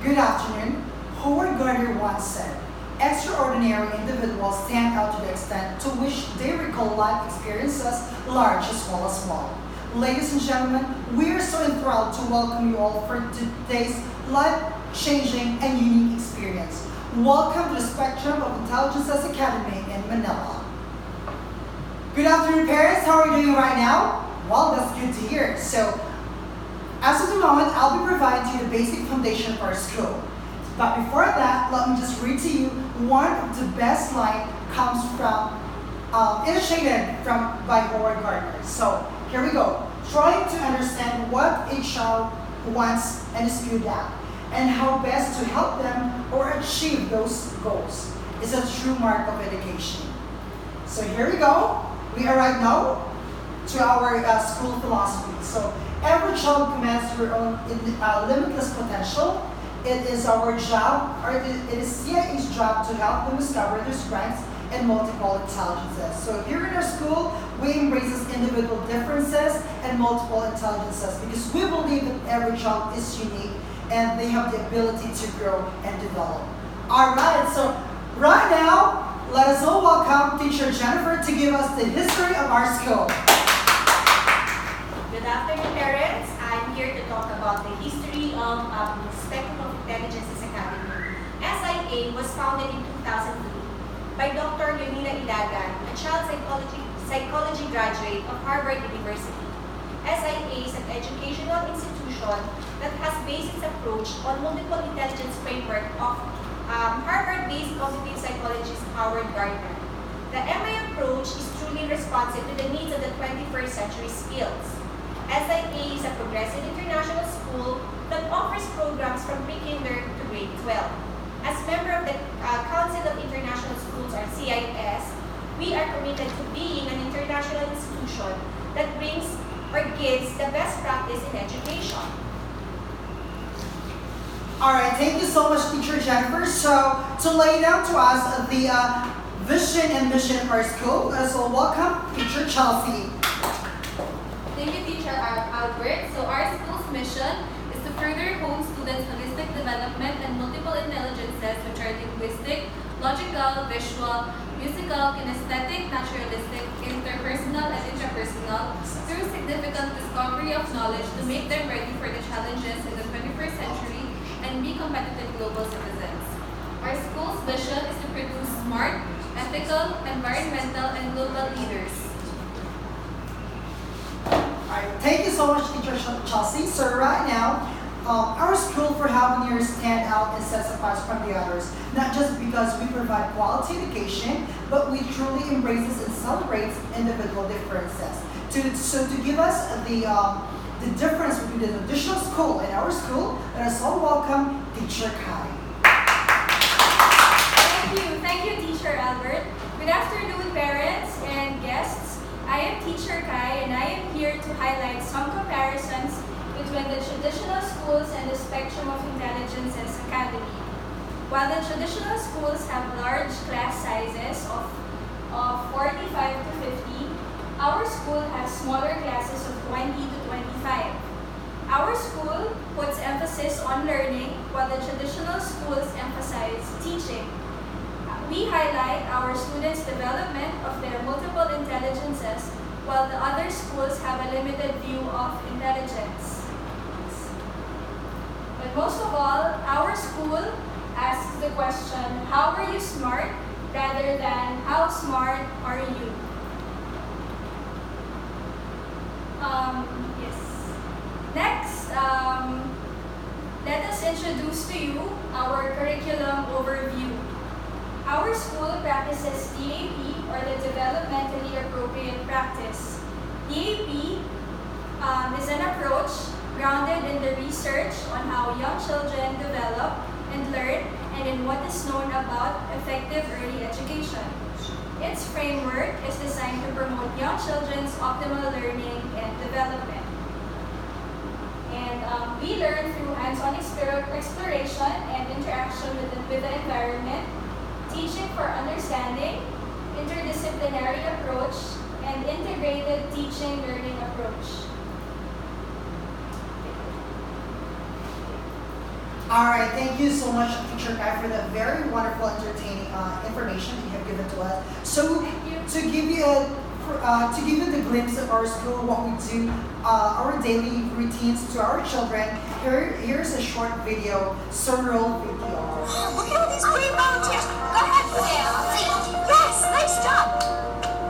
Good afternoon. Howard Gardner once said, extraordinary individuals stand out to the extent to which they recall life experiences, large as well as small. Ladies and gentlemen, we are so enthralled to welcome you all for today's life-changing and unique experience. Welcome to the Spectrum of Intelligences Academy in Manila. Good afternoon, parents. How are you doing right now? Well, that's good to hear. So, as of the moment, I'll be providing you the basic foundation for our school. But before that, let me just read to you one of the best line comes from, illustrated by Howard Gardner. So, here we go. Trying to understand what a child wants and is good at, and how best to help them or achieve those goals is a true mark of education. So here we go. We arrive now to our school philosophy. So every child commands their own limitless potential. It is our job, or it is CIA's job to help them discover their strengths and multiple intelligences. So here in our school, we embrace individual differences and multiple intelligences because we believe that every child is unique and they have the ability to grow and develop. All right, so right now, let us all welcome Teacher Jennifer to give us the history of our school. Good afternoon, parents. I'm here to talk about the history of Spectrum of Intelligences Academy. SIA was founded in 2003 by Dr. Leonida Ilagan, a child psychology graduate of Harvard University. SIA is an educational institution that has based its approach on multiple intelligence framework of Harvard-based cognitive psychologist Howard Gardner. The MI approach is truly responsive to the needs of the 21st century skills. SIA is a progressive international school that offers programs from pre-kinder to grade 12. As member of the Council of International Schools, or CIS, we are committed to being an international institution that brings or gives the best practice in education. All right, thank you so much, Teacher Jennifer. So, to lay down to us the vision and mission of our school, so welcome, Teacher Chelsea. Thank you, Teacher Albert. So, our school's mission is to further hone students' holistic development and multiple intelligences, which are linguistic, logical, visual, musical, kinesthetic, naturalistic, interpersonal, and intrapersonal, through significant discovery of knowledge to make them ready for the challenges in the 21st century and be competitive global citizens. Our school's vision is to produce smart, ethical, environmental, and global leaders. All right, thank you so much, Teacher Chelsea. So right now, our school for how many years stand out and sets apart from the others, not just because we provide quality education, but we truly embraces and celebrates individual differences. So to give us the difference between the traditional school and our school, let us all welcome Teacher Kai. Thank you, Teacher Albert. Good afternoon, parents and guests. I am Teacher Kai, and I am here to highlight some comparisons between the traditional schools and the Spectrum of Intelligences Academy. While the traditional schools have large class sizes of 45 to 50, our school has smaller classes of 20 to 25. Our school puts emphasis on learning, while the traditional schools emphasize teaching. We highlight our students' development of their multiple intelligences, while the other schools have a limited view of intelligence. But most of all, our school asks the question, how are you smart, rather than how smart are you? Yes. Next, let us introduce to you our curriculum overview. Our school practices DAP, or the Developmentally Appropriate Practice. DAP is an approach grounded in the research on how young children develop and learn, and in what is known about effective early education. Its framework is designed to promote young children's optimal learning and development. And we learn through hands-on exploration and interaction with the environment, teaching for understanding, interdisciplinary approach, and integrated teaching-learning approach. All right, thank you so much, Teacher Kai, for that very wonderful, entertaining information that you have given to us. So, to give you the glimpse of our school, what we do, our daily routines to our children, here's a short video, surreal video. Look at all these great volunteers. Go ahead, Yes, nice job.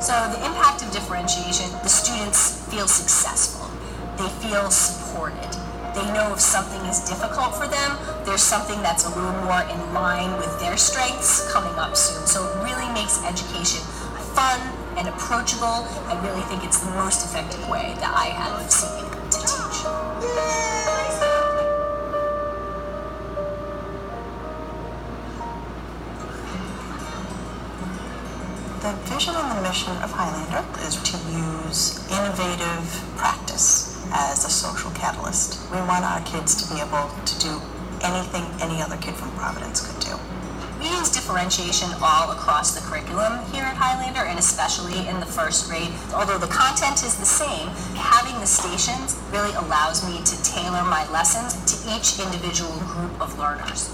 So the impact of differentiation, the students feel successful. They feel supported. They know if something is difficult for them, there's something that's a little more in line with their strengths coming up soon. So it really makes education fun and approachable. I really think it's the most effective way that I have seen to teach. The vision and the mission of Highlander is to use innovative practice as a social catalyst. We want our kids to be able to do anything any other kid from Providence could do. We use differentiation all across the curriculum here at Highlander, and especially in the first grade. Although the content is the same, having the stations really allows me to tailor my lessons to each individual group of learners.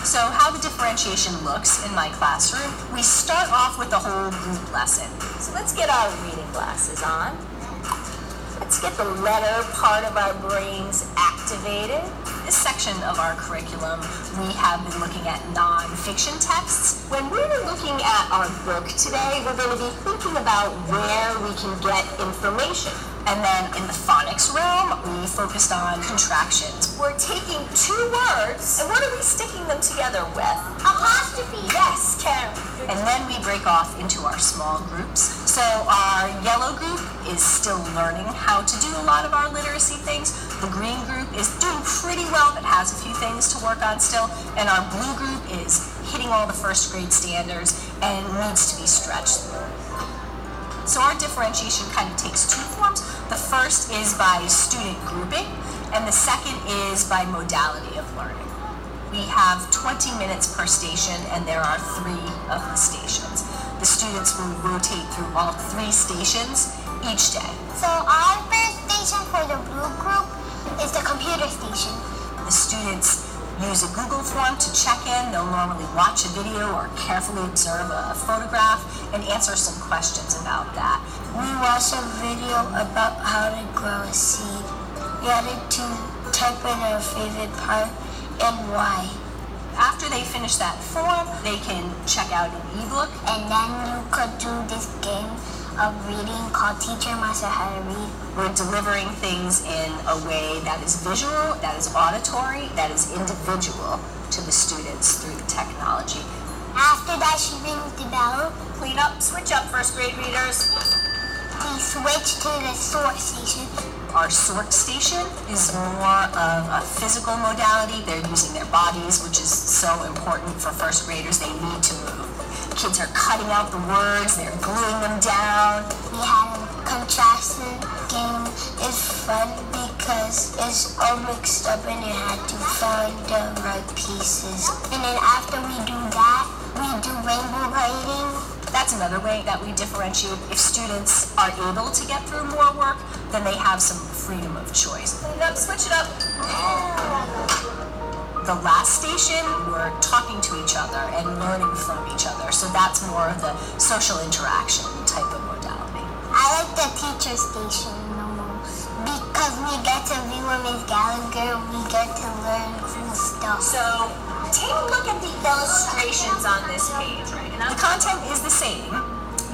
So how the differentiation looks in my classroom, we start off with the whole group lesson. So let's get our reading glasses on. Let's get the letter part of our brains activated. This section of our curriculum, we have been looking at non-fiction texts. When we're looking at our book today, we're going to be thinking about where we can get information. And then in the phonics realm, we focused on contractions. We're taking two words, and what are we sticking them together with? Apostrophe. Yes, Karen. And then we break off into our small groups. So our yellow group is still learning how to do a lot of our literacy things. The green group is doing pretty well, but has a few things to work on still. And our blue group is hitting all the first grade standards and needs to be stretched. So our differentiation kind of takes two forms. The first is by student grouping, and the second is by modality of learning. We have 20 minutes per station, and there are 3 of the stations. The students will rotate through all 3 stations each day. So our first station for the blue group is the computer station. The students use a Google form to check in. They'll normally watch a video or carefully observe a photograph and answer some questions about that. We watched a video about how to grow a seed. We had to type in our favorite part and why. After they finish that form, they can check out an ebook. And then you could do this game of reading called Teacher Master How to Read. We're delivering things in a way that is visual, that is auditory, that is individual to the students through the technology. After that, she rings the bell. Clean up, switch up, first grade readers. We switch to the sort station. Our sort station is more of a physical modality. They're using their bodies, which is so important for first graders. They need to move. Kids are cutting out the words, they're gluing them down. We had a contrastion game. It's fun because it's all mixed up and you had to find the right pieces. And then after we do that, we do rainbow writing. That's another way that we differentiate. If students are able to get through more work, then they have some freedom of choice. Clean it up, switch it up. The last station, we're talking to each other and learning from each other. So that's more of the social interaction type of modality. I like the teacher station the most because we get to be with Ms. Gallagher. We get to learn cool stuff. So take a look at the illustrations on this page, right? And the content is the same,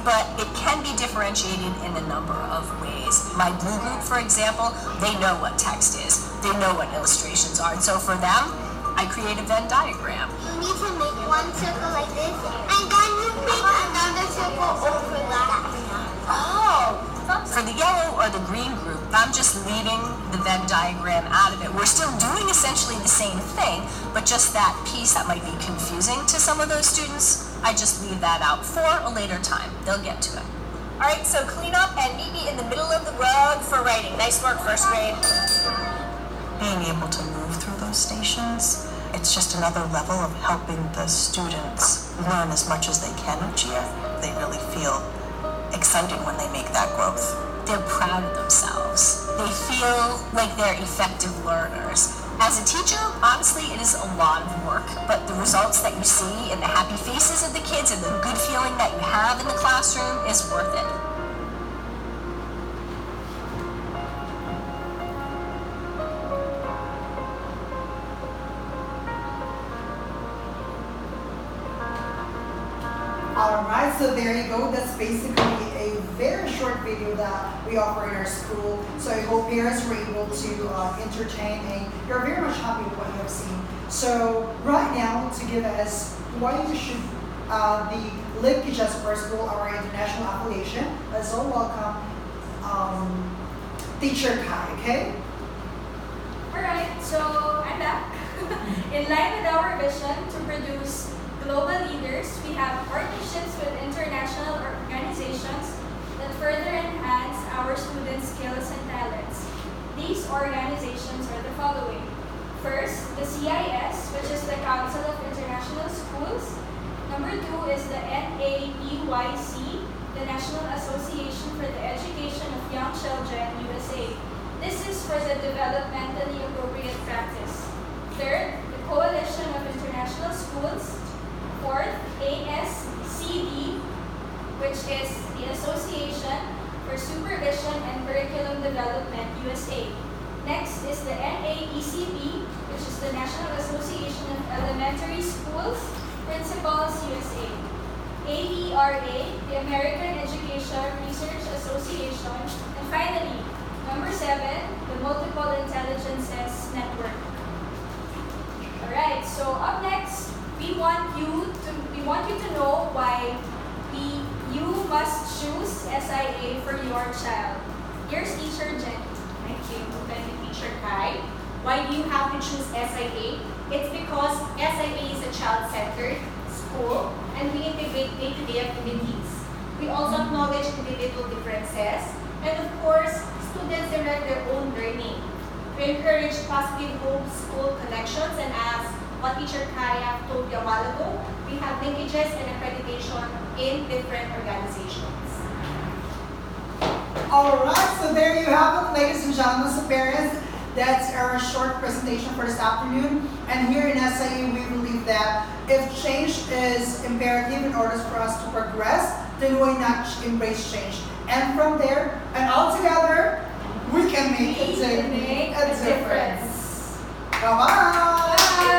but it can be differentiated in a number of ways. My blue group, for example, they know what text is. They know what illustrations are. And so for them, I create a Venn diagram. You need to make one circle like this, and then you make another circle overlap. Oh! For the yellow or the green group, I'm just leaving the Venn diagram out of it. We're still doing essentially the same thing, but just that piece that might be confusing to some of those students, I just leave that out for a later time. They'll get to it. All right, so clean up and meet me in the middle of the road for writing. Nice work, first grade. Being able to move through those stations, it's just another level of helping the students learn as much as they can each year. They really feel excited when they make that growth. They're proud of themselves. They feel like they're effective learners. As a teacher, honestly, it is is a lot of work, but the results that you see and the happy faces of the kids and the good feeling that you have in the classroom is worth it. Alright, so there you go. That's basically a very short video that we offer in our school. So I hope parents were able to entertain and you're very much happy with what you have seen. So right now, to give us why you should the linkages of our school, our international affiliation, let's all welcome Teacher Kai, okay? Alright, so I'm back. In line with our vision to produce global leaders, we have partnerships with international organizations that further enhance our students' skills and talents. These organizations are the following. First, the CIS, which is the Council of International Schools. Number 2 is the NAEYC, the National Association for the Education of Young Children, USA. This is for the developmentally appropriate practice. Third, the Coalition of International Schools. Fourth, ASCD, which is the Association for Supervision and Curriculum Development, USA. Next is the NAECP, which is the National Association of Elementary Schools Principals, USA. AERA, the American Education Research Association. And finally, number 7, the Multiple Intelligences Network. Alright, so up next, we want you to know why you must choose SIA for your child. Here's Teacher Jen. Thank you. Thank you, Teacher Kai. Why do you have to choose SIA? It's because SIA is a child-centered school and we integrate day-to-day activities. We also acknowledge individual differences and of course, students direct their own learning. We encourage positive home-school connections and as what Teacher Kai have told you a while ago, we have linkages and accreditation in different organizations. Alright, so there you have it, ladies and gentlemen, so parents. That's our short presentation for this afternoon. And here in SIA, we believe that if change is imperative in order for us to progress, then why not embrace change? And from there, and all together, we can make a difference. Bye-bye! Bye!